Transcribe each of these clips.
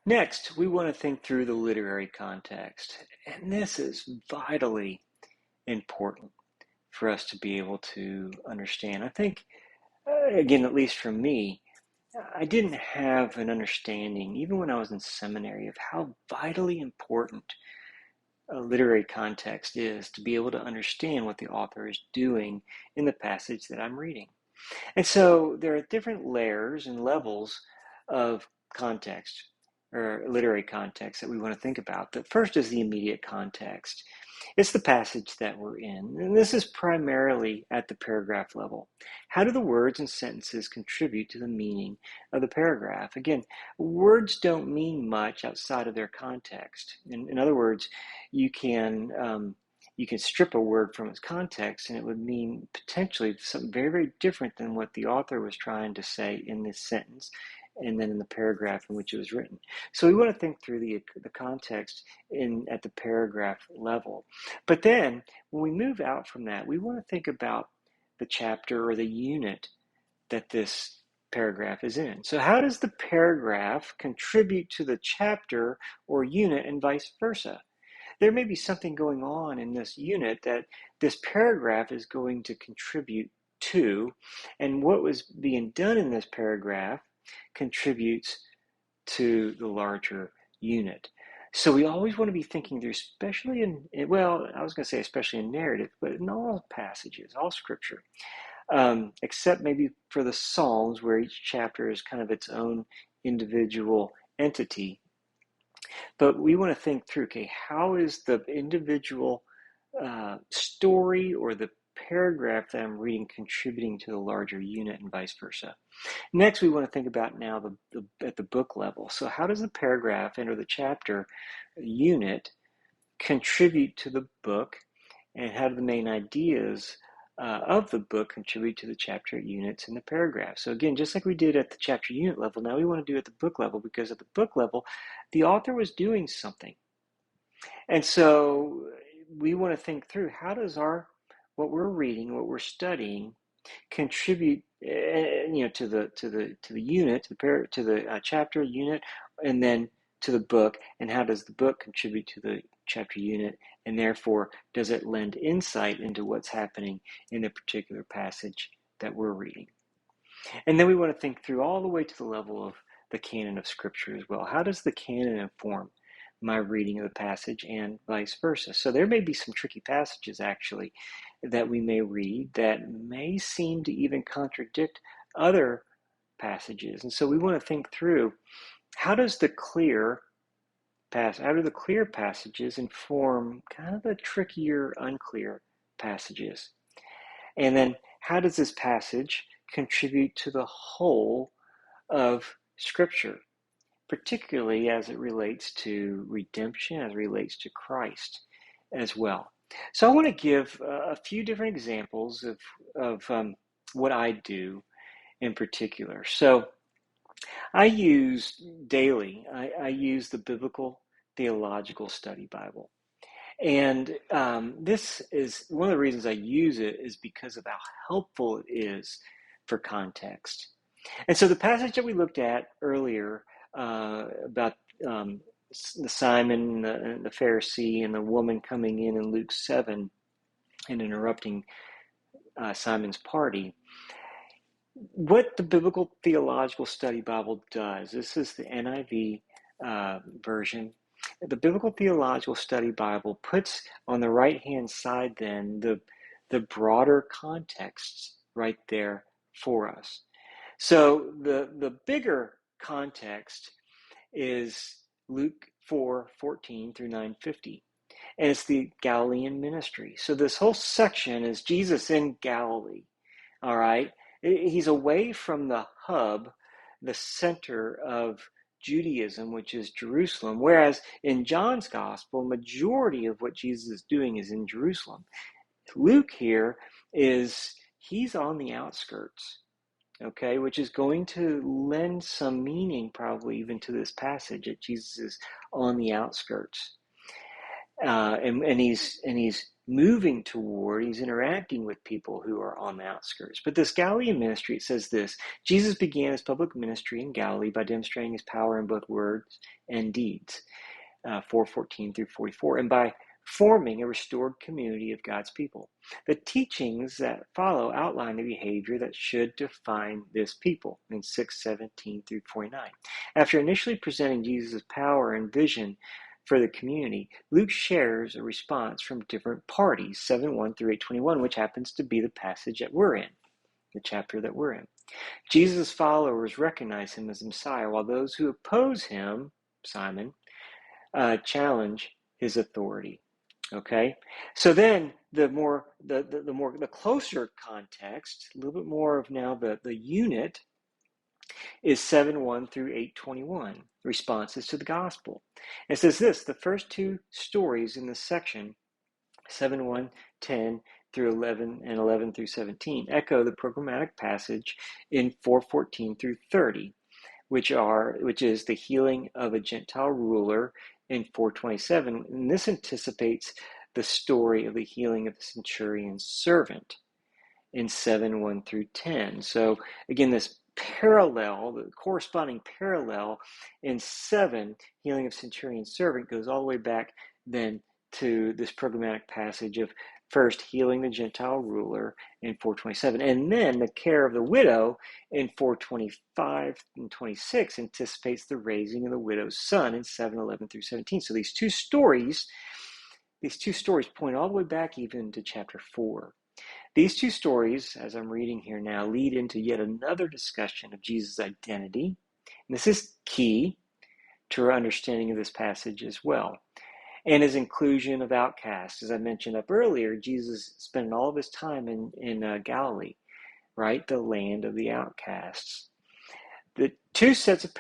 Next, we want to think through the literary context, and this is vitally important for us to be able to understand. I think, again, at least for me, I didn't have an understanding, even when I was in seminary, of how vitally important a literary context is to be able to understand what the author is doing in the passage that I'm reading. And so there are different layers and levels of context or literary context that we want to think about. The first is the immediate context. It's the passage that we're in, and this is primarily at the paragraph level. How do the words and sentences contribute to the meaning of the paragraph? Again, words don't mean much outside of their context. In other words, you can you can strip a word from its context and it would mean potentially something very, very different than what the author was trying to say in this sentence and then in the paragraph in which it was written. So we want to think through the context at the paragraph level. But then when we move out from that, we want to think about the chapter or the unit that this paragraph is in. So how does the paragraph contribute to the chapter or unit and vice versa? There may be something going on in this unit that this paragraph is going to contribute to, and what was being done in this paragraph contributes to the larger unit. So we always want to be thinking through, especially well, I was going to say especially in narrative, but in all passages, all scripture, except maybe for the Psalms, where each chapter is kind of its own individual entity. But we want to think through, okay, how is the individual story or the paragraph that I'm reading contributing to the larger unit and vice versa? Next, we want to think about now at the book level. So how does the paragraph or the chapter unit contribute to the book, and how do the main ideas of the book contribute to the chapter units and the paragraph? So again, just like we did at the chapter unit level, now we want to do at the book level, because at the book level, the author was doing something. And so we want to think through, how does what we're reading, what we're studying, contribute to the unit, to the chapter unit, and then to the book, and how does the book contribute to the chapter unit, and therefore does it lend insight into what's happening in the particular passage that we're reading? And then we want to think through all the way to the level of the canon of scripture as well. How does the canon inform my reading of the passage, and vice versa? So there may be some tricky passages actually that we may read that may seem to even contradict other passages. And so we want to think through, how do the clear passages inform kind of the trickier, unclear passages? And then how does this passage contribute to the whole of Scripture, particularly as it relates to redemption, as it relates to Christ as well? So I want to give a few different examples of what I do in particular. So I use daily, I use the Biblical Theological Study Bible. And this is one of the reasons I use it, is because of how helpful it is for context. And so the passage that we looked at earlier about the Simon, the Pharisee, and the woman coming in Luke 7 and interrupting Simon's party, what the Biblical Theological Study Bible does, this is the NIV version. The Biblical Theological Study Bible puts on the right-hand side then the broader contexts right there for us. So the bigger context is Luke 4:14 through 9:50, and it's the Galilean ministry. So this whole section is Jesus in Galilee. All right, he's away from the hub, the center of Judaism, which is Jerusalem, whereas in John's gospel, majority of what Jesus is doing is in Jerusalem. Luke here he's on the outskirts, okay, which is going to lend some meaning probably even to this passage, that Jesus is on the outskirts, and he's moving toward, he's interacting with people who are on the outskirts. But this Galilean ministry, it says this: Jesus began his public ministry in Galilee by demonstrating his power in both words and deeds, 4:14 through 44, and by forming a restored community of God's people. The teachings that follow outline the behavior that should define this people in 6:17 through 49. After initially presenting Jesus' power and vision for the community, Luke shares a response from different parties, 7:1 through 8:21, which happens to be the passage that we're in, the chapter that we're in. Jesus' followers recognize him as the Messiah, while those who oppose him, Simon, challenge his authority. Okay, so then the closer context, a little bit more of now the unit, is 7:1 through 8:21, responses to the gospel. It says this: the first two stories in this section, 7:1, 10 through 11, and 11 through 17, echo the programmatic passage in 4:14 through 30, which is the healing of a Gentile ruler in 4:27, and this anticipates the story of the healing of the centurion's servant in 7:1 through 10. So again, this parallel, the corresponding parallel in 7, healing of centurion's servant, goes all the way back then to this programmatic passage of first healing the Gentile ruler in 4:27, and then the care of the widow in 4:25 and 26 anticipates the raising of the widow's son in 7:11 through 17. So these two stories point all the way back even to chapter 4. These two stories, as I'm reading here now, lead into yet another discussion of Jesus' identity. And this is key to our understanding of this passage as well, and his inclusion of outcasts. As I mentioned up earlier, Jesus spent all of his time in Galilee, right? The land of the outcasts. The two sets of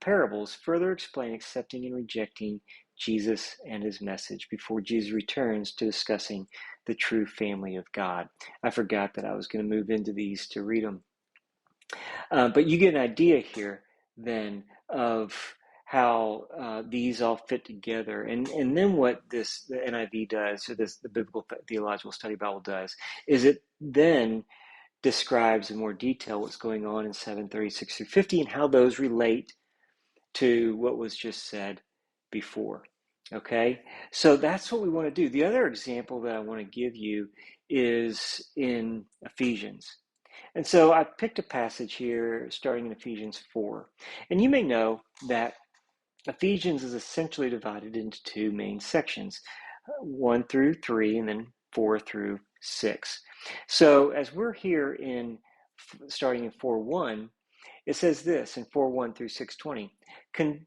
parables further explain accepting and rejecting Jesus and his message before Jesus returns to discussing the true family of God. I forgot that I was going to move into these to read them. But you get an idea here then of how these all fit together. And then what the NIV does, or the Biblical Theological Study Bible does, is it then describes in more detail what's going on in 7:36 through 50 and how those relate to what was just said before. Okay, so that's what we want to do. The other example that I want to give you is in Ephesians. And so I picked a passage here starting in Ephesians 4. And you may know that Ephesians is essentially divided into two main sections, 1 through 3 and then 4 through 6. So as we're here in starting in 4:1, it says this in 4:1 through 6:20.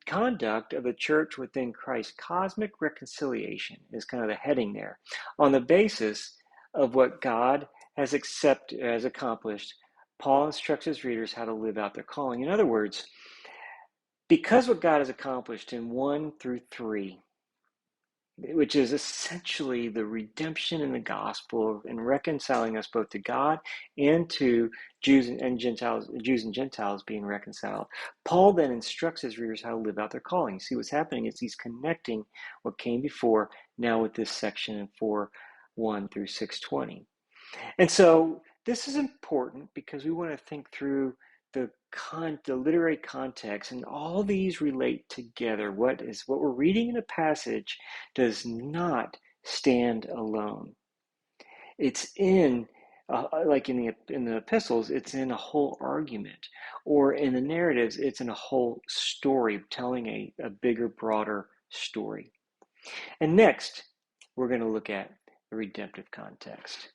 Conduct of the church within Christ's cosmic reconciliation is kind of the heading there. On the basis of what God has accomplished, Paul instructs his readers how to live out their calling. In other words, because what God has accomplished in 1 through 3, which is essentially the redemption in the gospel and reconciling us both to God and to Jews and Gentiles being reconciled. Paul then instructs his readers how to live out their calling. See what's happening is he's connecting what came before now with this section in 4:1 through 6:20. And so this is important because we want to think through the literary context, and all these relate together. What we're reading in a passage does not stand alone. It's in like in the epistles, it's in a whole argument, or in the narratives, it's in a whole story telling a bigger, broader story. And next, we're going to look at the redemptive context.